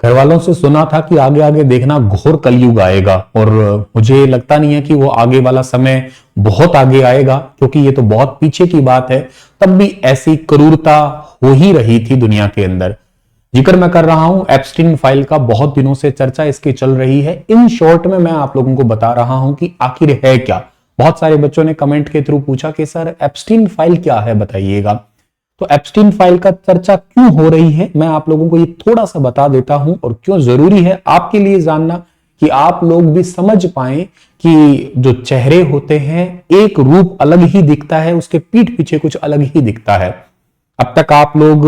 घर वालों से सुना था कि आगे आगे देखना घोर कलयुग आएगा, और मुझे लगता नहीं है कि वो आगे वाला समय बहुत आगे आएगा, क्योंकि ये तो बहुत पीछे की बात है। तब भी ऐसी क्रूरता हो ही रही थी दुनिया के अंदर। जिक्र मैं कर रहा हूं एप्स्टीन फाइल का, बहुत दिनों से चर्चा इसकी चल रही है। इन शॉर्ट में मैं आप लोगों को बता रहा हूं कि आखिर है क्या। बहुत सारे बच्चों ने कमेंट के थ्रू पूछा कि सर एप्स्टीन फाइल क्या है, बताइएगा। तो एप्स्टीन फाइल का चर्चा क्यों हो रही है, मैं आप लोगों को ये थोड़ा सा बता देता हूं, और क्यों जरूरी है आपके लिए जानना, कि आप लोग भी समझ पाए कि जो चेहरे होते हैं, एक रूप अलग ही दिखता है, उसके पीठ पीछे कुछ अलग ही दिखता है। अब तक आप लोग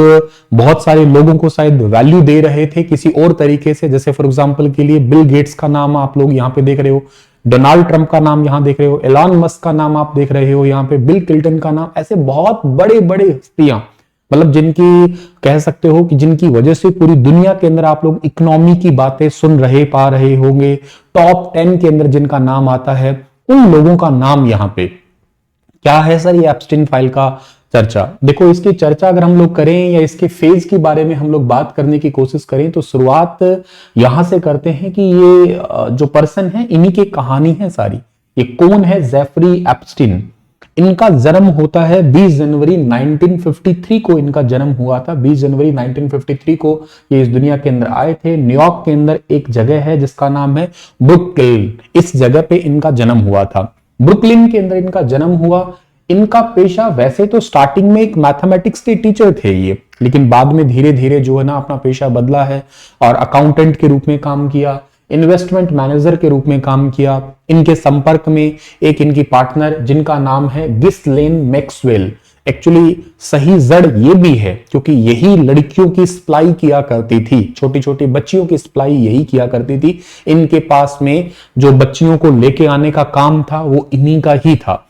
बहुत सारे लोगों को शायद वैल्यू दे रहे थे किसी और तरीके से, जैसे फॉर एग्जांपल के लिए बिल गेट्स का नाम आप लोग यहां पे देख रहे हो, डोनाल्ड ट्रंप का नाम यहां देख रहे हो, एलॉन मस्क का नाम आप देख रहे हो यहां पे, बिल क्लिंटन का नाम, ऐसे बहुत बड़े बड़े हस्तियां, मतलब जिनकी कह सकते हो कि जिनकी वजह से पूरी दुनिया के अंदर आप लोग इकोनॉमी की बातें सुन रहे पा रहे होंगे, टॉप 10 के अंदर जिनका नाम आता है, उन लोगों का नाम यहां पे क्या है सर ये एप्स्टीन फाइल का चर्चा। देखो, इसकी चर्चा अगर हम लोग करें या इसके फेज के बारे में हम लोग बात करने की कोशिश करें, तो शुरुआत यहां से करते हैं कि ये जो पर्सन है, इन्हीं की कहानी है सारी। ये कौन है? Jeffrey Epstein. इनका जन्म होता है 20 जनवरी 1953 को इनका जन्म हुआ था। 20 जनवरी 1953 को ये इस दुनिया के अंदर आए थे। न्यूयॉर्क के अंदर एक जगह है जिसका नाम है ब्रुकलिन, इस जगह पे इनका जन्म हुआ था। ब्रुकलिन के अंदर इनका जन्म हुआ। इनका पेशा वैसे तो स्टार्टिंग में एक मैथमेटिक्स के टीचर थे ये, लेकिन बाद में धीरे धीरे जो है ना अपना पेशा बदला है और अकाउंटेंट के रूप में काम किया, इन्वेस्टमेंट मैनेजर के रूप में काम किया। इनके संपर्क में एक इनकी पार्टनर जिनका नाम है गिसलेन मैक्सवेल। एक्चुअली सही जड़ ये भी है क्योंकि यही लड़कियों की सप्लाई किया करती थी, छोटी छोटी बच्चियों की सप्लाई यही किया करती थी। इनके पास में जो बच्चियों को लेके आने का काम था वो इन्हीं का ही था।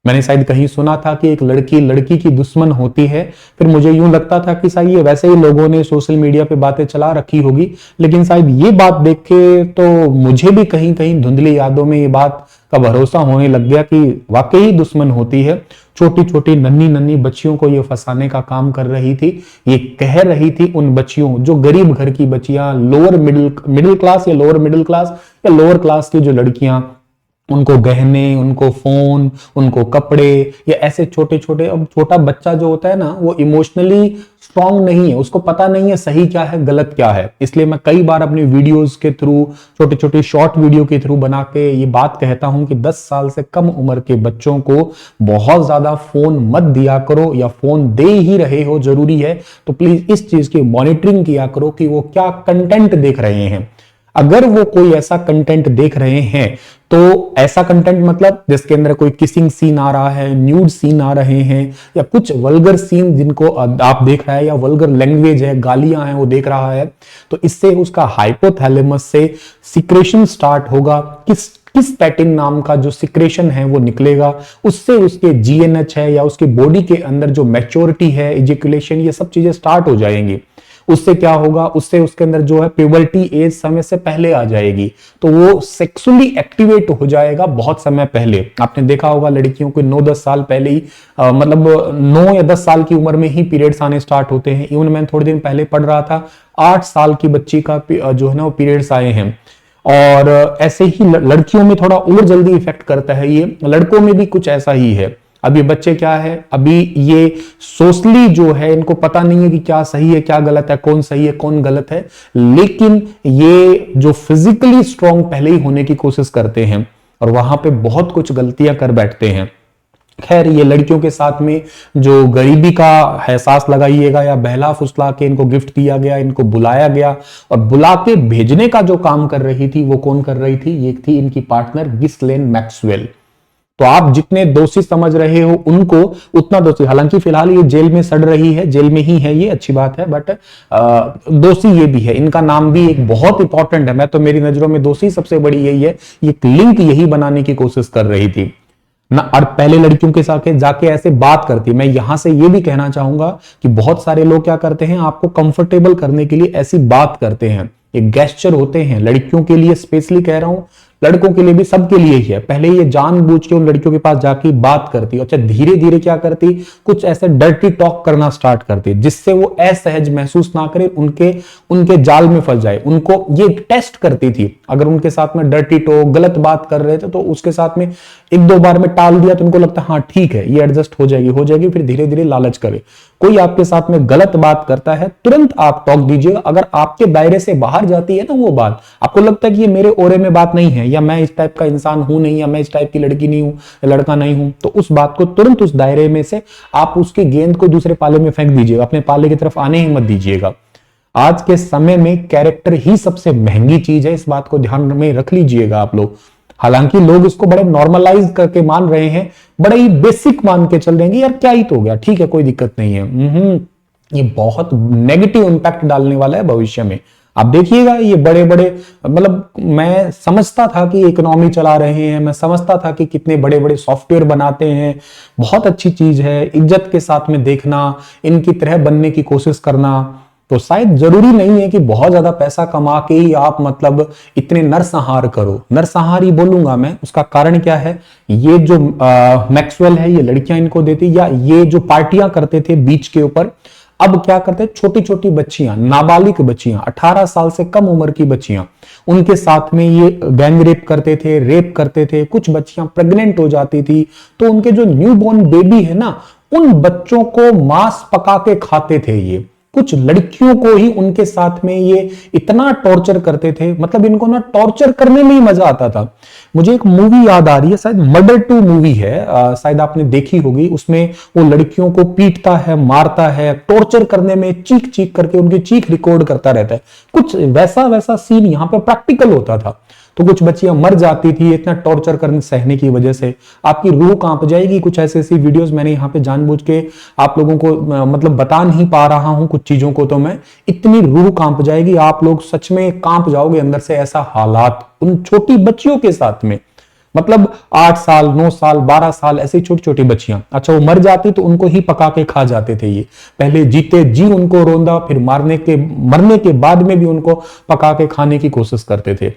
मैंने शायद कहीं सुना था कि एक लड़की लड़की की दुश्मन होती है। फिर मुझे यूं लगता था कि शायद ये वैसे ही लोगों ने सोशल मीडिया पे बातें चला रखी होगी, लेकिन शायद ये बात देख के तो मुझे भी कहीं कहीं धुंधली यादों में ये बात का भरोसा होने लग गया कि वाकई दुश्मन होती है। छोटी छोटी नन्ही नन्ही बच्चियों को ये फंसाने का काम कर रही थी। ये कह रही थी उन बच्चियों, जो गरीब घर की बच्चियां, लोअर मिडिल क्लास या लोअर मिडिल क्लास या लोअर क्लास की जो लड़कियां, उनको गहने, उनको फोन, उनको कपड़े, या ऐसे छोटे छोटे। अब छोटा बच्चा जो होता है ना, वो इमोशनली स्ट्रांग नहीं है, उसको पता नहीं है सही क्या है गलत क्या है। इसलिए मैं कई बार अपनी वीडियोस के थ्रू, छोटे छोटे शॉर्ट वीडियो के थ्रू बना के ये बात कहता हूं कि 10 साल से कम उम्र के बच्चों को बहुत ज्यादा फोन मत दिया करो, या फोन दे ही रहे हो जरूरी है तो प्लीज इस चीज की मॉनिटरिंग किया करो कि वो क्या कंटेंट देख रहे हैं। अगर वो कोई ऐसा कंटेंट देख रहे हैं, तो ऐसा कंटेंट मतलब जिसके अंदर कोई किसिंग सीन आ रहा है, न्यूड सीन आ रहे हैं, या कुछ वल्गर सीन जिनको आप देख रहा है, या वल्गर लैंग्वेज है, गालियां हैं वो देख रहा है, तो इससे उसका हाइपोथैलेमस से सिक्रेशन स्टार्ट होगा। किस पैटिन नाम का जो सिक्रेशन है वो निकलेगा, उससे उसके जीएनएच है या उसके बॉडी के अंदर जो मैच्योरिटी है, इजैकुलेशन, ये सब चीजें स्टार्ट हो जाएंगी। उससे क्या होगा, उससे उसके अंदर जो है प्यूबर्टी एज समय से पहले आ जाएगी, तो वो सेक्सुअली एक्टिवेट हो जाएगा बहुत समय पहले। आपने देखा होगा लड़कियों को 9-10 साल पहले ही मतलब 9 या 10 साल की उम्र में ही पीरियड्स आने स्टार्ट होते हैं। इवन मैं थोड़े दिन पहले पढ़ रहा था 8 साल की बच्ची का जो है ना वो पीरियड्स आए हैं। और ऐसे ही लड़कियों में थोड़ा और जल्दी इफेक्ट करता है ये, लड़कों में भी कुछ ऐसा ही है। अब ये बच्चे क्या है, अभी ये सोशली जो है इनको पता नहीं है कि क्या सही है क्या गलत है, कौन सही है कौन गलत है, लेकिन ये जो फिजिकली स्ट्रांग पहले ही होने की कोशिश करते हैं और वहां पे बहुत कुछ गलतियां कर बैठते हैं। खैर, ये लड़कियों के साथ में जो गरीबी का एहसास लगाइएगा या बहला फुसला के इनको गिफ्ट दिया गया, इनको बुलाया गया, और बुला के भेजने का जो काम कर रही थी वो कौन कर रही थी, ये थी इनकी पार्टनर गिसलेन मैक्सवेल। तो आप जितने दोषी समझ रहे हो उनको उतना दोषी, हालांकि फिलहाल ये जेल में सड़ रही है, जेल में ही है, ये अच्छी बात है, बट दोषी ये भी है। इनका नाम भी एक बहुत इंपॉर्टेंट है। मैं तो मेरी नजरों में दोषी सबसे बड़ी यही है, ये लिंक यही बनाने की कोशिश कर रही थी ना, और पहले लड़कियों के साथ जाके ऐसे बात करती। मैं यहां से ये भी कहना चाहूंगा कि बहुत सारे लोग क्या करते हैं, आपको कंफर्टेबल करने के लिए ऐसी बात करते हैं, ये गेस्चर होते हैं। लड़कियों के लिए स्पेशली कह रहा हूं, लड़कों के लिए भी, सबके लिए ही है। पहले ये जानबूझ के उन लड़कियों के पास जाके बात करती, अच्छा धीरे धीरे क्या करती, कुछ ऐसे डर्टी टॉक करना स्टार्ट करती जिससे वो असहज महसूस ना करे, उनके उनके जाल में फंस जाए। उनको ये टेस्ट करती थी, अगर उनके साथ में डर्टी टॉक, गलत बात कर रहे थे तो उसके साथ में एक दो बार में टाल दिया तो उनको लगता हाँ ठीक है ये एडजस्ट हो जाएगी, फिर धीरे धीरे लालच करे। कोई आपके साथ में गलत बात करता है, तुरंत आप टॉक दीजिएगा। अगर आपके दायरे से बाहर जाती है ना वो बात, आपको लगता है कि ये मेरे ओरे में बात नहीं है, या मैं इस टाइप का इंसान हूं नहीं, या मैं इस टाइप की लड़की नहीं हूं, लड़का नहीं हूं, तो उस बात को तुरंत उस दायरे में से आप उसकी गेंद को दूसरे पाले में फेंक दीजिएगा, अपने पाले की तरफ आने ही मत दीजिएगा। आज के समय में कैरेक्टर ही सबसे महंगी चीज है, इस बात को ध्यान में रख लीजिएगा आप लोग। हालांकि लोग इसको बड़े नॉर्मलाइज करके मान रहे हैं, बड़े ही बेसिक मान के चल रहे हैं, यार क्या ही तो हो गया, ठीक है कोई दिक्कत नहीं है। ये बहुत नेगेटिव इंपैक्ट डालने वाला है भविष्य में। आप देखिएगा ये बड़े बड़े, मतलब मैं समझता था कि इकोनॉमी चला रहे हैं, मैं समझता था कि कितने बड़े बड़े सॉफ्टवेयर बनाते हैं, बहुत अच्छी चीज है, इज्जत के साथ में देखना, इनकी तरह बनने की कोशिश करना। तो शायद जरूरी नहीं है कि बहुत ज्यादा पैसा कमा के ही आप मतलब इतने नरसंहार करो। नरसंहार ही बोलूंगा मैं, उसका कारण क्या है, ये जो मैक्सवेल है ये लड़कियां इनको देती, या ये जो पार्टियां करते थे बीच के ऊपर, अब क्या करते हैं, छोटी छोटी बच्चियां, नाबालिग बच्चियां, 18 साल से कम उम्र की बच्चियां, उनके साथ में ये गैंग रेप करते थे, रेप करते थे। कुछ बच्चियां प्रेग्नेंट हो जाती थी तो उनके जो न्यूबॉर्न बेबी है ना, उन बच्चों को मांस पका के खाते थे ये। कुछ लड़कियों को ही उनके साथ में ये इतना टॉर्चर करते थे, मतलब इनको ना टॉर्चर करने में ही मजा आता था। मुझे एक मूवी याद आ रही है, शायद मर्डर 2 मूवी है, शायद आपने देखी होगी। उसमें वो लड़कियों को पीटता है, मारता है, टॉर्चर करने में चीख चीख करके उनकी चीख रिकॉर्ड करता रहता है। कुछ वैसा वैसा सीन यहाँ पे प्रैक्टिकल होता था। तो कुछ बच्चियां मर जाती थी इतना टॉर्चर करने सहने की वजह से, आपकी रूह कांप जाएगी। कुछ ऐसी ऐसी वीडियोस मैंने यहाँ पे जानबूझ के आप लोगों को मतलब बता नहीं पा रहा हूं कुछ चीजों को, तो मैं इतनी रूह कांप जाएगी, आप लोग सच में कांप जाओगे अंदर से। ऐसा हालात उन छोटी बच्चियों के साथ में, मतलब 8 साल 9 साल 12 साल ऐसी छोटी छोटी बच्चियां, अच्छा वो मर जाती तो उनको ही पका के खा जाते थे ये। पहले जीते जी उनको रोंदा, फिर मरने के बाद में भी उनको पका के खाने की कोशिश करते थे।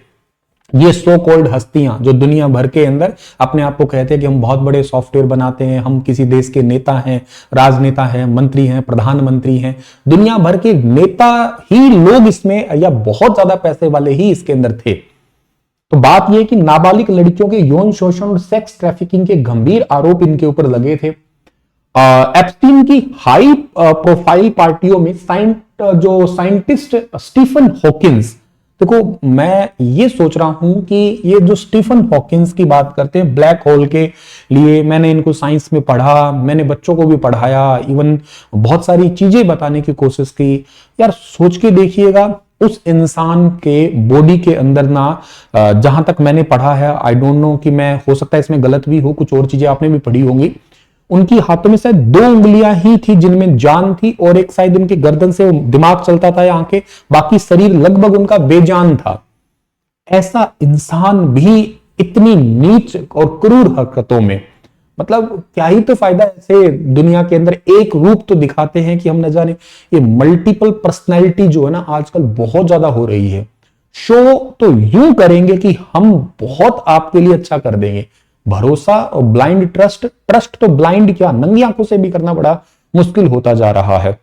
ये सो कॉल्ड हस्तियां जो दुनिया भर के अंदर अपने आप को कहते हैं कि हम बहुत बड़े सॉफ्टवेयर बनाते हैं, हम किसी देश के नेता हैं, राजनेता हैं, मंत्री हैं, प्रधानमंत्री हैं, दुनिया भर के नेता ही लोग इसमें, या बहुत ज्यादा पैसे वाले ही इसके अंदर थे। तो बात यह कि नाबालिग लड़कियों के यौन शोषण और सेक्स ट्रैफिकिंग के गंभीर आरोप इनके ऊपर लगे थे। एप्स्टीन की हाई प्रोफाइल पार्टियों में जो साइंटिस्ट स्टीफन हॉकिंस, देखो मैं ये सोच रहा हूं कि ये जो स्टीफन हॉकिंस की बात करते हैं ब्लैक होल के लिए, मैंने इनको साइंस में पढ़ा, मैंने बच्चों को भी पढ़ाया, इवन बहुत सारी चीजें बताने की कोशिश की। यार सोच के देखिएगा, उस इंसान के बॉडी के अंदर ना, जहां तक मैंने पढ़ा है, आई डोंट नो कि मैं, हो सकता है इसमें गलत भी हो, कुछ और चीजें आपने भी पढ़ी होंगी, उनकी हाथों में शायद 2 उंगलियां ही थी जिनमें जान थी, और एक शायद उनकी गर्दन से दिमाग चलता था या आंखें, बाकी शरीर लगभग उनका बेजान था। ऐसा इंसान भी इतनी नीच और क्रूर हरकतों में, मतलब क्या ही तो फायदा। ऐसे दुनिया के अंदर एक रूप तो दिखाते हैं कि हम न जाने, ये मल्टीपल पर्सनैलिटी जो है ना आजकल बहुत ज्यादा हो रही है। शो तो यूं करेंगे कि हम बहुत आपके लिए अच्छा कर देंगे, भरोसा और ब्लाइंड ट्रस्ट तो ब्लाइंड क्या, नंगी आंखों से भी करना बड़ा मुश्किल होता जा रहा है,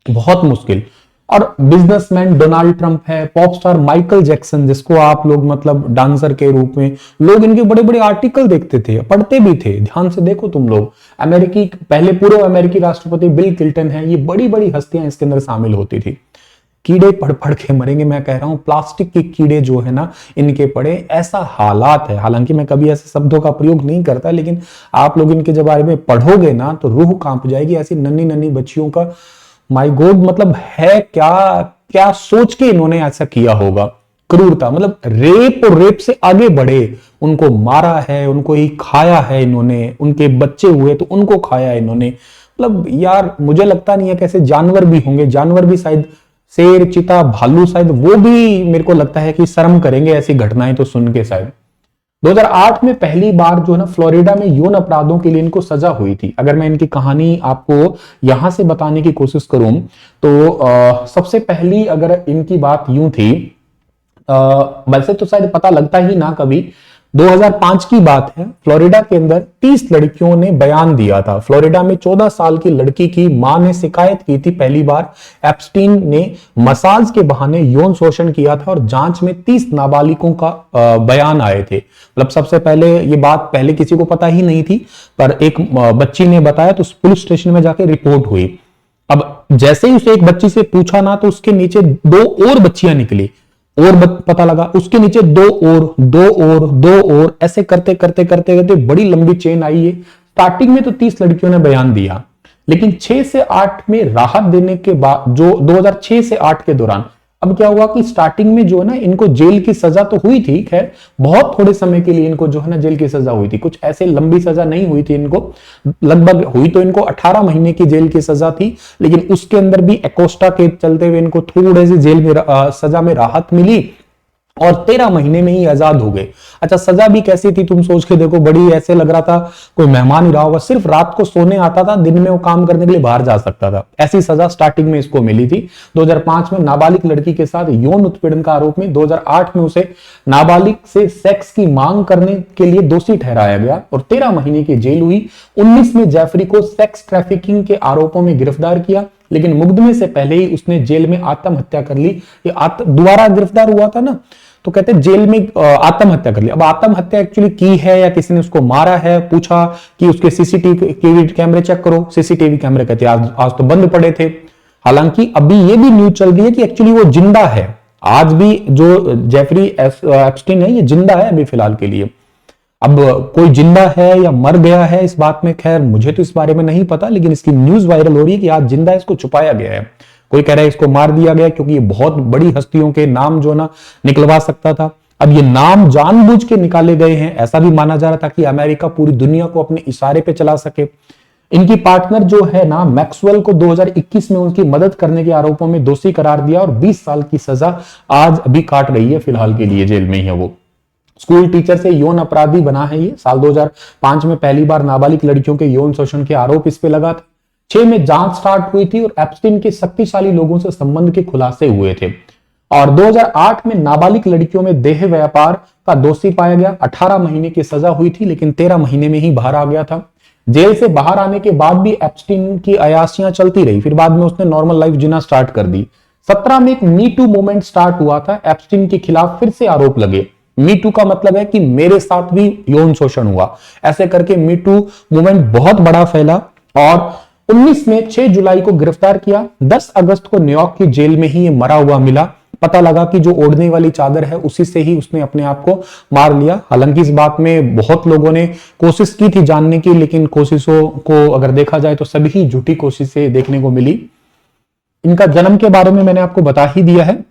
बहुत मुश्किल। और बिजनेसमैन डोनाल्ड ट्रंप है, पॉप स्टार माइकल जैक्सन, जिसको आप लोग मतलब डांसर के रूप में, लोग इनके बड़े बड़े आर्टिकल देखते थे, पढ़ते भी थे, ध्यान से देखो तुम लोग। अमेरिकी पहले पूर्व अमेरिकी राष्ट्रपति बिल क्लिंटन है, ये बड़ी बड़ी हस्तियां इसके अंदर शामिल होती थी। कीड़े पढ़ पढ़ के मरेंगे, मैं कह रहा हूं प्लास्टिक के कीड़े जो है ना इनके पड़े, ऐसा हालात है। हालांकि मैं कभी ऐसे शब्दों का प्रयोग नहीं करता, लेकिन आप लोग इनके बारे में पढ़ोगे ना तो रूह कांप जाएगी। ऐसी नन्ही नन्ही बच्चियों का, माय गॉड, मतलब है क्या क्या सोच के इन्होंने ऐसा किया होगा, क्रूरता, मतलब रेप और रेप से आगे बढ़े, उनको मारा है, उनको ही खाया है इन्होंने, उनके बच्चे हुए तो उनको खाया है इन्होंने। मतलब यार मुझे लगता नहीं है, कैसे जानवर भी होंगे, जानवर भी शायद शेर, चीता, भालू, शायद वो भी मेरे को लगता है कि शर्म करेंगे ऐसी घटनाएं तो सुन के। शायद 2008 में पहली बार जो है ना फ्लोरिडा में यौन अपराधों के लिए इनको सजा हुई थी। अगर मैं इनकी कहानी आपको यहां से बताने की कोशिश करूं तो सबसे पहली अगर इनकी बात यूं थी वैसे तो शायद पता लगता ही ना कभी। 2005 की बात है, फ्लोरिडा के अंदर 30 लड़कियों ने बयान दिया था। फ्लोरिडा में 14 साल की लड़की की मां ने शिकायत की थी पहली बार। एप्स्टीन ने मसाज के बहाने यौन शोषण किया था और जांच में 30 नाबालिगों का बयान आए थे। मतलब सबसे पहले ये बात पहले किसी को पता ही नहीं थी, पर एक बच्ची ने बताया तो पुलिस स्टेशन में जाके रिपोर्ट हुई। अब जैसे ही उसे एक बच्ची से पूछा ना, तो उसके नीचे 2 और बच्चियां निकली और पता लगा, उसके नीचे 2 और 2 और 2 और, ऐसे करते करते करते करते बड़ी लंबी चेन आई है। स्टार्टिंग में तो 30 लड़कियों ने बयान दिया, लेकिन 6 से 8 में राहत देने के बाद, जो 2006 से 8 के दौरान, अब क्या हुआ कि स्टार्टिंग में जो है ना इनको जेल की सजा तो हुई थी, खैर बहुत थोड़े समय के लिए इनको जो है ना जेल की सजा हुई थी, कुछ ऐसे लंबी सजा नहीं हुई थी इनको। लगभग हुई तो इनको 18 महीने की जेल की सजा थी, लेकिन उसके अंदर भी एकोस्टा के चलते हुए इनको थोड़े से जेल में सजा में राहत मिली और 13 महीने में ही आजाद हो गए। अच्छा, सजा भी कैसी थी तुम सोच के देखो, बड़ी ऐसे लग रहा था कोई मेहमान ही रहा होगा, सिर्फ रात को सोने आता था, दिन में वो काम करने के लिए बाहर जा सकता था। ऐसी सजा स्टार्टिंग में इसको मिली थी। 2005 में नाबालिग लड़की के साथ यौन उत्पीड़न का आरोप में 2008 में उसे नाबालिग से सेक्स की मांग करने के लिए दोषी ठहराया गया और 13 महीने की जेल हुई। 19 में जेफरी को सेक्स ट्रैफिकिंग के आरोपों में गिरफ्तार किया, लेकिन मुकदमे से पहले ही उसने जेल में आत्महत्या कर ली। दोबारा गिरफ्तार हुआ था ना, तो कहते हैं जेल में आत्महत्या कर ली। अब आत्महत्या एक्चुअली की है या किसी ने उसको मारा है, पूछा कि उसके सीसीटीवी कैमरे चेक करो, सीसीटीवी कैमरे कहते हैं आज तो बंद पड़े थे। हालांकि अभी ये भी न्यूज चल रही है कि एक्चुअली वो जिंदा है, आज भी जो जेफरी एप्स्टीन है ये जिंदा है अभी फिलहाल के लिए। अब कोई जिंदा है या मर गया है इस बात में, खैर मुझे तो इस बारे में नहीं पता, लेकिन इसकी न्यूज वायरल हो रही है कि आज जिंदा है, इसको छुपाया गया है। कोई कह रहा है इसको मार दिया गया क्योंकि ये बहुत बड़ी हस्तियों के नाम जो ना निकलवा सकता था। अब ये नाम जानबूझ के निकाले गए हैं, ऐसा भी माना जा रहा था कि अमेरिका पूरी दुनिया को अपने इशारे पे चला सके। इनकी पार्टनर जो है ना मैक्सवेल को 2021 में उनकी मदद करने के आरोपों में दोषी करार दिया और 20 साल की सजा आज अभी काट रही है, फिलहाल के लिए जेल में ही है वो। स्कूल टीचर से यौन अपराधी बना है ये। साल 2005 में पहली बार नाबालिग लड़कियों के यौन शोषण के आरोप इस पे लगा था। 6 में जांच स्टार्ट हुई थी और एप्स्टीन के शक्तिशाली लोगों से संबंध के खुलासे हुए थे और 2008 में नाबालिग लड़कियों में देह व्यापार का दोषी पाया गया। 18 महीने की सजा हुई थी, लेकिन 13 महीने में ही बाहर आ गया था। जेल से बाहर आने के बाद भी एप्स्टीन की अयाशियां चलती रही, फिर बाद में उसने नॉर्मल लाइफ जीना स्टार्ट कर दी। 17 में एक मी टू मूवमेंट स्टार्ट हुआ था, एप्स्टीन के खिलाफ फिर से आरोप लगे। मी टू का मतलब है कि मेरे साथ भी यौन शोषण हुआ, ऐसे करके मी टू मूवमेंट बहुत बड़ा फैला और 19 में 6 जुलाई को गिरफ्तार किया। 10 अगस्त को न्यूयॉर्क की जेल में ही ये मरा हुआ मिला। पता लगा कि जो ओढ़ने वाली चादर है उसी से ही उसने अपने आप को मार लिया। हालांकि इस बात में बहुत लोगों ने कोशिश की थी जानने की, लेकिन कोशिशों को अगर देखा जाए तो सभी ही झूठी कोशिशें देखने को मिली। इनका जन्म के बारे में मैंने आपको बता ही दिया है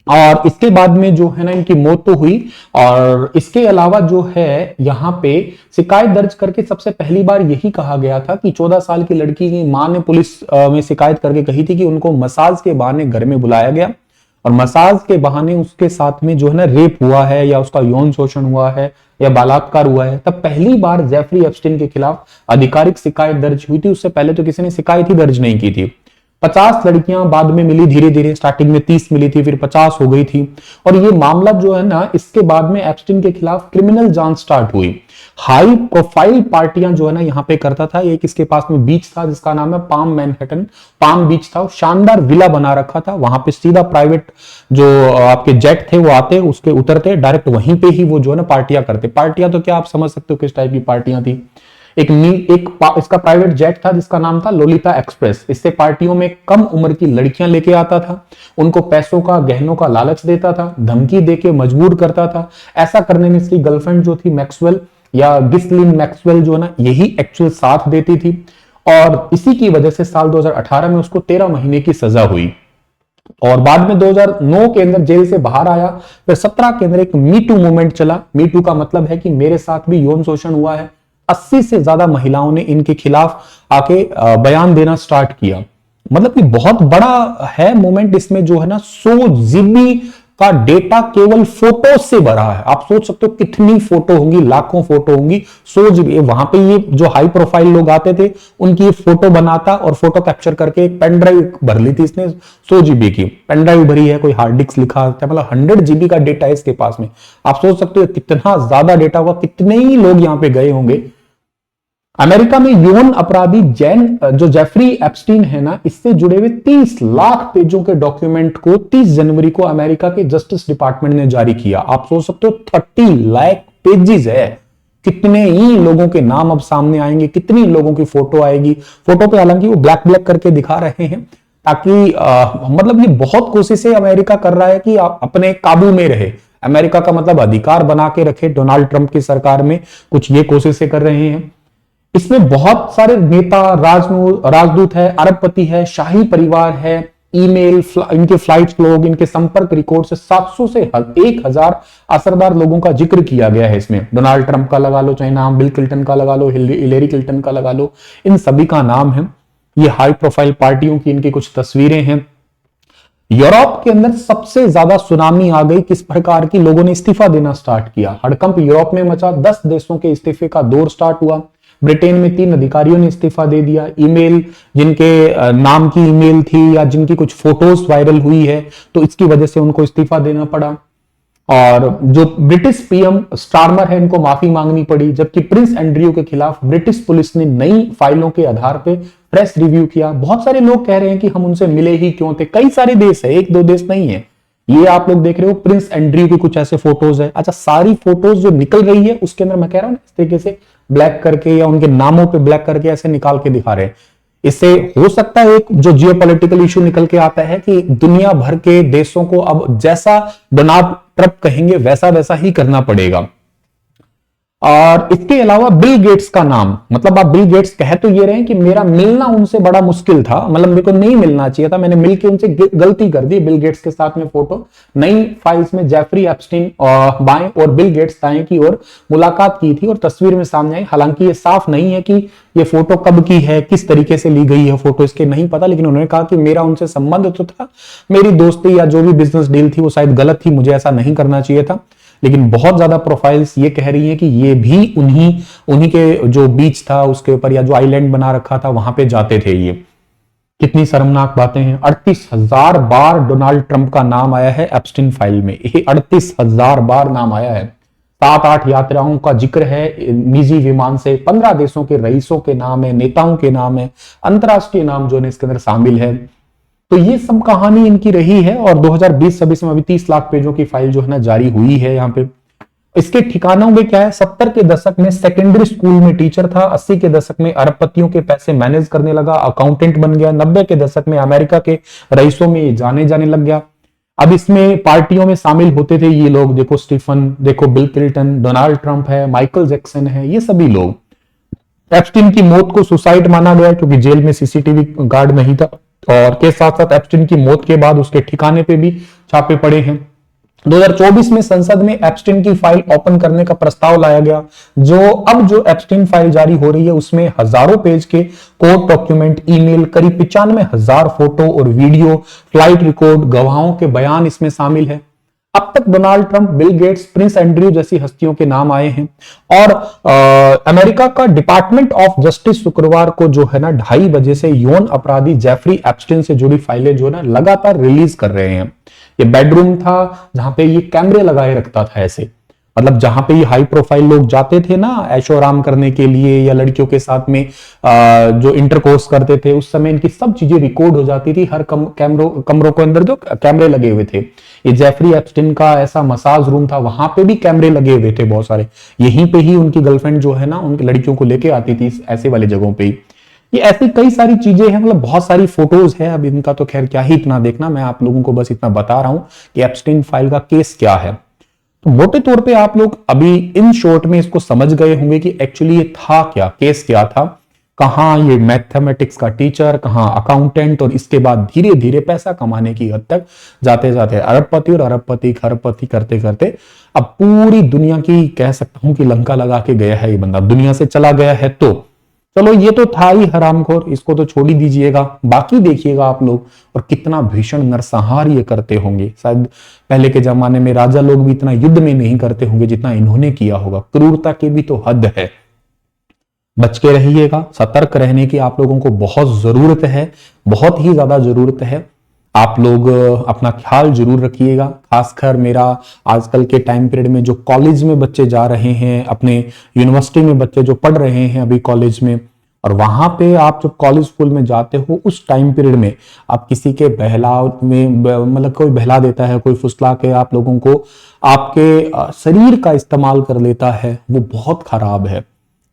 और इसके बाद में जो है ना इनकी मौत तो हुई। और इसके अलावा जो है यहाँ पे शिकायत दर्ज करके सबसे पहली बार यही कहा गया था कि 14 साल की लड़की की मां ने पुलिस में शिकायत करके कही थी कि उनको मसाज के बहाने घर में बुलाया गया और मसाज के बहाने उसके साथ में जो है ना रेप हुआ है या उसका यौन शोषण हुआ है या बलात्कार हुआ है। तब पहली बार जेफरी एप्स्टीन के खिलाफ आधिकारिक शिकायत दर्ज हुई थी। उससे पहले तो किसी ने शिकायत ही दर्ज नहीं की थी। 50 लड़कियां बाद में मिली, धीरे धीरे स्टार्टिंग में 30 मिली थी, फिर 50 हो गई थी और ये मामला जो है ना इसके बाद में एप्स्टीन के खिलाफ क्रिमिनल जांच स्टार्ट हुई। हाई प्रोफाइल पार्टियां जो है ना यहाँ पे करता था। एक इसके पास में बीच था जिसका नाम है पाम मैनहट्टन, पाम बीच था। शानदार विला बना रखा था, वहां पे सीधा प्राइवेट जो आपके जेट थे वो आते, उसके उतरते, डायरेक्ट वहीं पे ही वो जो है ना पार्टियां करते। पार्टियां तो क्या आप समझ सकते हो किस टाइप की पार्टियां थी। इसका प्राइवेट जेट था जिसका नाम था लोलिता एक्सप्रेस। इससे पार्टियों में कम उम्र की लड़कियां लेके आता था, उनको पैसों का गहनों का लालच देता था, धमकी देके मजबूर करता था। ऐसा करने में इसकी गर्लफ्रेंड जो थी मैक्सवेल या गिस्लिन मैक्सवेल जो ना यही एक्चुअल साथ देती थी और इसी की वजह से साल 2018 में उसको 13 महीने की सजा हुई और बाद में 2009 के अंदर जेल से बाहर आया। फिर 17 के अंदर एक मी टू मूवमेंट चला। मी टू का मतलब है कि मेरे साथ भी यौन शोषण हुआ है। 80 से ज्यादा महिलाओं ने इनके खिलाफ आके बयान देना स्टार्ट किया। मतलब कि बहुत बड़ा है मूवमेंट। इसमें जो है ना 100 GB का डेटा केवल फोटो से भरा है। आप सोच सकते हो कितनी फोटो होंगी, लाखों फोटो होंगी। 100 GB वहां पे ये जो हाई प्रोफाइल लोग आते थे उनकी ये फोटो बनाता और फोटो कैप्चर करके एक पेन ड्राइव भर ली थी इसने 100 GB की पेन ड्राइव भरी है, कोई हार्ड डिस्क लिखा, मतलब 100 GB का डेटा है इसके पास में। आप सोच सकते हो कितना ज्यादा डेटा होगा, कितने ही लोग यहां पे गए होंगे। अमेरिका में यौन अपराधी जो जेफरी एप्स्टीन है ना, इससे जुड़े हुए 30 लाख पेजों के डॉक्यूमेंट को 30 जनवरी को अमेरिका के जस्टिस डिपार्टमेंट ने जारी किया। आप सोच सकते हो 30 लाख पेजेस है। कितने ही लोगों के नाम अब सामने आएंगे, कितनी लोगों की फोटो आएगी। फोटो पे हालांकि वो ब्लैक करके दिखा रहे हैं ताकि मतलब ये बहुत कोशिशें अमेरिका कर रहा है कि अपने काबू में रहे। अमेरिका का मतलब अधिकार बना के रखे। डोनाल्ड ट्रंप की सरकार में कुछ ये कोशिशें कर रहे हैं। इसमें बहुत सारे नेता, राजदूत है, अरबपति है, शाही परिवार है, ईमेल, इनके फ्लाइट्स लोग, इनके संपर्क रिकॉर्ड से 700 से 1000 असरदार लोगों का जिक्र किया गया है इसमें। डोनाल्ड ट्रंप का लगा लो चाहे नाम, बिल क्लिंटन का लगा लो, हिलेरी क्लिंटन का लगा लो, इन सभी का नाम है। ये हाई प्रोफाइल पार्टियों की इनकी कुछ तस्वीरें हैं। यूरोप के अंदर सबसे ज्यादा सुनामी आ गई, किस प्रकार की लोगों ने इस्तीफा देना स्टार्ट किया। हड़कंप यूरोप में मचा, 10 देशों के इस्तीफे का दौर स्टार्ट हुआ। ब्रिटेन में 3 अधिकारियों ने इस्तीफा दे दिया। ईमेल, जिनके नाम की ईमेल थी या जिनकी कुछ फोटोज वायरल हुई है तो इसकी वजह से उनको इस्तीफा देना पड़ा। और जो ब्रिटिश पीएम स्टारमर है इनको माफी मांगनी पड़ी। जबकि प्रिंस एंड्रयू के खिलाफ ब्रिटिश पुलिस ने नई फाइलों के आधार पर प्रेस रिव्यू किया। बहुत सारे लोग कह रहे हैं कि हम उनसे मिले ही क्यों थे। कई सारे देश है, 1-2 देश नहीं है। ये आप लोग देख रहे हो प्रिंस एंड्रयू की कुछ ऐसे फोटोज है। अच्छा, सारी फोटोज जो निकल रही है उसके अंदर मैं कह रहा हूं इस तरीके से ब्लैक करके या उनके नामों पे ब्लैक करके ऐसे निकाल के दिखा रहे हैं। इससे हो सकता है एक जो जियोपॉलिटिकल इशू निकल के आता है कि दुनिया भर के देशों को अब जैसा डोनाल्ड ट्रंप कहेंगे वैसा वैसा ही करना पड़ेगा। और इसके अलावा बिल गेट्स का नाम, मतलब आप बिल गेट्स कह तो ये रहे हैं कि मेरा मिलना उनसे बड़ा मुश्किल था, मतलब मेरे को नहीं मिलना चाहिए था, मैंने मिलके उनसे गलती कर दी। बिल गेट्स के साथ में फोटो नई फाइल्स में जेफरी एप्स्टीन बाएं और बिल गेट्स दाएं की ओर मुलाकात की थी और तस्वीर में सामने आई। हालांकि ये साफ नहीं है कि ये फोटो कब की है, किस तरीके से ली गई है फोटो, इसके नहीं पता। लेकिन उन्होंने कहा कि मेरा उनसे संबंध तो था, मेरी दोस्ती या जो भी बिजनेस डील थी वो शायद गलत थी, मुझे ऐसा नहीं करना चाहिए था। लेकिन बहुत ज्यादा प्रोफाइल्स ये कह रही हैं कि ये भी उन्हीं के जो बीच था उसके ऊपर या जो आइलैंड बना रखा था वहां पे जाते थे। ये कितनी शर्मनाक बातें हैं। 38,000 बार डोनाल्ड ट्रंप का नाम आया है एप्स्टीन फाइल में। ये 38,000 बार नाम आया है। 7-8 यात्राओं का जिक्र है निजी विमान से। 15 देशों के रईसों के नाम है, नेताओं के नाम है, अंतरराष्ट्रीय नाम जो है इसके अंदर शामिल है। तो ये सब कहानी इनकी रही है। और 2020-26 में अभी 30 लाख पेजों की फाइल जो है ना जारी हुई है। यहाँ पे इसके ठिकानों में क्या है, 70 के दशक में सेकेंडरी स्कूल में टीचर था, 80 के दशक में अरबपतियों के पैसे मैनेज करने लगा, अकाउंटेंट बन गया, 90 के दशक में अमेरिका के रईसों में जाने लग गया। अब इसमें पार्टियों में शामिल होते थे ये लोग, देखो स्टीफन, देखो बिल क्लिंटन, डोनाल्ड ट्रंप है, माइकल जैक्सन है, ये सभी लोग। एप्स्टीन की मौत को सुसाइड माना गया क्योंकि जेल में सीसीटीवी गार्ड नहीं था। और के साथ साथ एप्स्टीन की मौत के बाद उसके ठिकाने पे भी छापे पड़े हैं। 2024 में संसद में एप्स्टीन की फाइल ओपन करने का प्रस्ताव लाया गया। जो एप्स्टीन फाइल जारी हो रही है उसमें हजारों पेज के कोर्ट डॉक्यूमेंट, ईमेल, करीब 95,000 फोटो और वीडियो, फ्लाइट रिकॉर्ड, गवाहों के बयान इसमें शामिल है। अब तक Donald Trump, Bill Gates, Prince Andrew जैसी हस्तियों के नाम आए हैं। और अमेरिका का डिपार्टमेंट ऑफ जस्टिस शुक्रवार को जो है ना 2:30 बजे से यौन अपराधी जेफरी एप्स्टीन से जुड़ी फाइलें जो है ना लगातार रिलीज कर रहे हैं। ये बेडरूम था जहां पे ये कैमरे लगाए रखता था ऐसे, मतलब जहां पे ये हाई प्रोफाइल लोग जाते थे ना ऐशो आराम करने के लिए या लड़कियों के साथ में जो इंटरकोर्स करते थे, उस समय इनकी सब चीजें रिकॉर्ड हो जाती थी। हर कमरों के अंदर जो कैमरे लगे हुए थे। ये जेफरी एप्स्टीन का ऐसा मसाज रूम था, वहां पे भी कैमरे लगे हुए थे बहुत सारे। यहीं पे ही उनकी गर्लफ्रेंड जो है ना उनकी लड़कियों को लेके आती थी ऐसे वाले जगहों पे ही। ये ऐसी कई सारी चीजें हैं, मतलब बहुत सारी फोटोज है। अब इनका तो खैर क्या ही इतना देखना, मैं आप लोगों को बस इतना बता रहा हूं कि एप्स्टीन फाइल का केस क्या है। तो मोटे तौर पे आप लोग अभी इन शॉर्ट में इसको समझ गए होंगे कि एक्चुअली ये था क्या, केस क्या था। कहां ये मैथमेटिक्स का टीचर, कहां अकाउंटेंट, और इसके बाद धीरे धीरे पैसा कमाने की हद तक जाते जाते अरबपति और अरबपति खरबपति करते करते अब पूरी दुनिया की कह सकता हूं कि लंका लगा के गया है ये बंदा, दुनिया से चला गया है। तो चलो ये तो था ही हरामखोर, इसको तो छोड़ ही दीजिएगा। बाकी देखिएगा आप लोग, और कितना भीषण नरसंहार ये करते होंगे। शायद पहले के जमाने में राजा लोग भी इतना युद्ध में नहीं करते होंगे जितना इन्होंने किया होगा। क्रूरता की भी तो हद है। बच के रहिएगा, सतर्क रहने की आप लोगों को बहुत जरूरत है, बहुत ही ज्यादा जरूरत है। आप लोग अपना ख्याल जरूर रखिएगा। खासकर मेरा आजकल के टाइम पीरियड में जो कॉलेज में बच्चे जा रहे हैं, अपने यूनिवर्सिटी में बच्चे जो पढ़ रहे हैं अभी कॉलेज में, और वहां पे आप जब कॉलेज स्कूल में जाते हो उस टाइम पीरियड में आप किसी के बहलाव में, मतलब कोई बहला देता है, कोई फुसला के आप लोगों को आपके शरीर का इस्तेमाल कर लेता है, वो बहुत खराब है।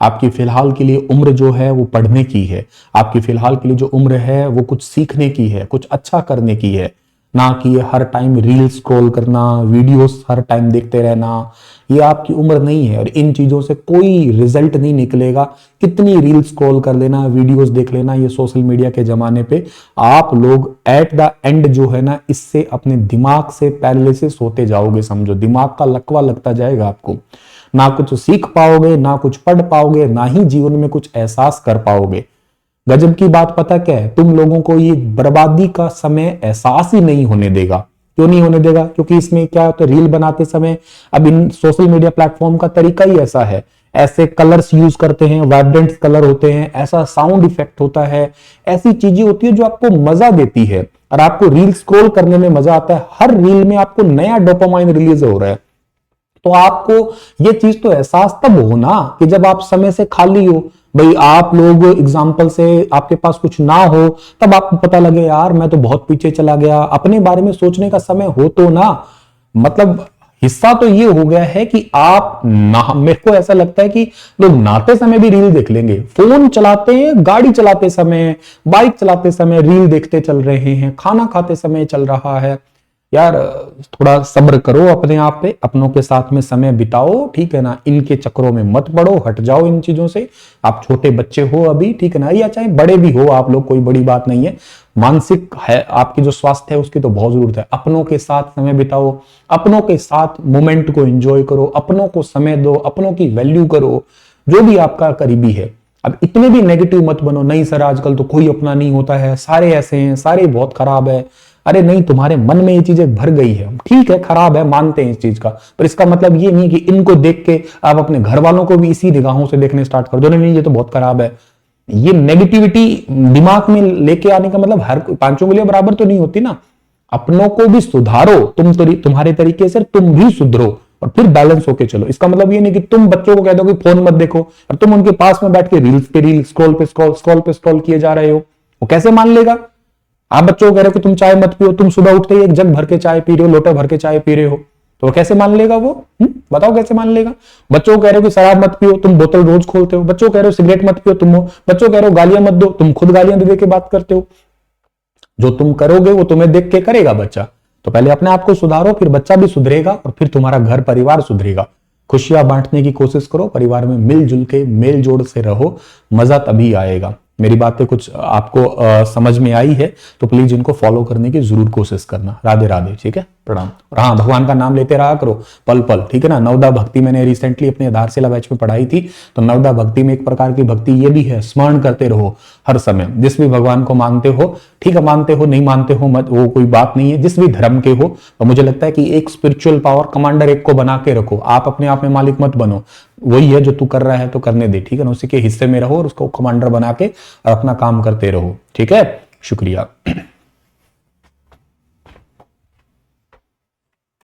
आपकी फिलहाल के लिए उम्र जो है वो पढ़ने की है, आपकी फिलहाल के लिए जो उम्र है वो कुछ सीखने की है, कुछ अच्छा करने की है, ना कि हर टाइम रील स्क्रॉल करना, वीडियोस हर टाइम देखते रहना। ये आपकी उम्र नहीं है और इन चीजों से कोई रिजल्ट नहीं निकलेगा। कितनी रील स्क्रॉल कर लेना, वीडियोस देख लेना, ये सोशल मीडिया के जमाने पे आप लोग एट द एंड जो है ना, इससे अपने दिमाग से पैरालिसिस होते जाओगे। समझो, दिमाग का लकवा लगता जाएगा आपको। ना कुछ सीख पाओगे, ना कुछ पढ़ पाओगे, ना ही जीवन में कुछ एहसास कर पाओगे। गजब की बात पता क्या है, तुम लोगों को ये बर्बादी का समय एहसास ही नहीं होने देगा। क्यों नहीं होने देगा? क्योंकि इसमें क्या होता है, रील बनाते समय अब इन सोशल मीडिया प्लेटफॉर्म का तरीका ही ऐसा है। ऐसे कलर्स यूज करते हैं, वाइब्रेंट कलर होते हैं, ऐसा साउंड इफेक्ट होता है, ऐसी चीजें होती है जो आपको मजा देती है और आपको रील स्क्रॉल करने में मजा आता है। हर रील में आपको नया डोपामाइन रिलीज हो रहा है। तो आपको ये चीज तो एहसास तब हो ना कि जब आप समय से खाली हो। भाई आप लोग एग्जाम्पल से आपके पास कुछ ना हो, तब आपको पता लगे यार मैं तो बहुत पीछे चला गया, अपने बारे में सोचने का समय हो तो ना। मतलब हिस्सा तो ये हो गया है कि आप ना, मेरे को ऐसा लगता है कि लोग नहाते समय भी रील देख लेंगे, फोन चलाते हैं, गाड़ी चलाते समय, बाइक चलाते समय रील देखते चल रहे हैं, खाना खाते समय चल रहा है। यार थोड़ा सब्र करो अपने आप पे, अपनों के साथ में समय बिताओ, ठीक है ना। इनके चक्करों में मत पड़ो, हट जाओ इन चीजों से। आप छोटे बच्चे हो अभी, ठीक है ना, या चाहे बड़े भी हो आप लोग, कोई बड़ी बात नहीं है। मानसिक है आपकी जो स्वास्थ्य है उसकी तो बहुत जरूरत है। अपनों के साथ समय बिताओ, अपनों के साथ मोमेंट को एंजॉय करो, अपनों को समय दो, अपनों की वैल्यू करो, जो भी आपका करीबी है। अब इतने भी नेगेटिव मत बनो, नहीं सर आजकल तो कोई अपना नहीं होता है, सारे ऐसे हैं, सारे बहुत खराब है। अरे नहीं, तुम्हारे मन में ये चीजें भर गई है, ठीक है खराब है, मानते हैं इस चीज का, पर इसका मतलब ये नहीं कि इनको देख के आप अपने घर वालों को भी इसी निगाहों से देखने स्टार्ट कर दो। नहीं ये तो बहुत खराब है। ये नेगेटिविटी दिमाग में लेके आने का मतलब हर पांचों के लिए बराबर तो नहीं होती ना। अपनों को भी सुधारो, तुम्हारे तरीके से तुम भी सुधरो और फिर बैलेंस होके चलो। इसका मतलब ये नहीं कि तुम बच्चों को कह दो कि फोन मत देखो और तुम उनके पास में बैठ के रील्स पे रील, स्क्रॉल पे स्क्रॉल, स्क्रॉल पे स्क्रॉल किए जा रहे हो। वो कैसे मान लेगा? आप बच्चों को कह रहे हो कि तुम चाय मत पियो, तुम सुबह उठते ही एक जग भर के चाय पी रहे हो, लोटा भर के चाय पी रहे हो, तो कैसे मान लेगा वो? बताओ कैसे मान लेगा? बच्चों को कह रहे हो कि शराब मत पियो, तुम बोतल रोज खोलते हो। बच्चों को कह रहे हो सिगरेट मत पियो, तुम बच्चों को कह रहे हो गालियां मत दो, तुम खुद गालियां दे के बात करते हो। जो तुम करोगे वो तुम्हें देख के करेगा बच्चा। तो पहले अपने आप को सुधारो, फिर बच्चा भी सुधरेगा और फिर तुम्हारा घर परिवार सुधरेगा। खुशियां बांटने की कोशिश करो, परिवार में मिलजुल के मेल जोड़ से रहो, मजा तभी आएगा। मेरी बातें कुछ आपको समझ में आई है तो प्लीज इनको फॉलो करने की जरूर कोशिश करना। राधे राधे, ठीक है, प्रणाम। और हाँ, भगवान का नाम लेते रहा करो पल पल, ठीक है ना। नवदा भक्ति मैंने रिसेंटली अपने आधारशिला बैच में पढ़ाई थी, तो नवदा भक्ति में एक प्रकार की भक्ति ये भी है, स्मरण करते रहो हर समय। जिस भी भगवान को मानते हो, ठीक है, मानते हो नहीं मानते हो मत, वो कोई बात नहीं है, जिस भी धर्म के हो। और मुझे लगता है कि एक स्पिरिचुअल पावर कमांडर एक को बना के रखो, आप अपने आप में मालिक मत बनो। वही है जो तू कर रहा है तो करने दे, ठीक है ना, उसी के हिस्से में रहो और उसको कमांडर बना के अपना काम करते रहो, ठीक है। शुक्रिया।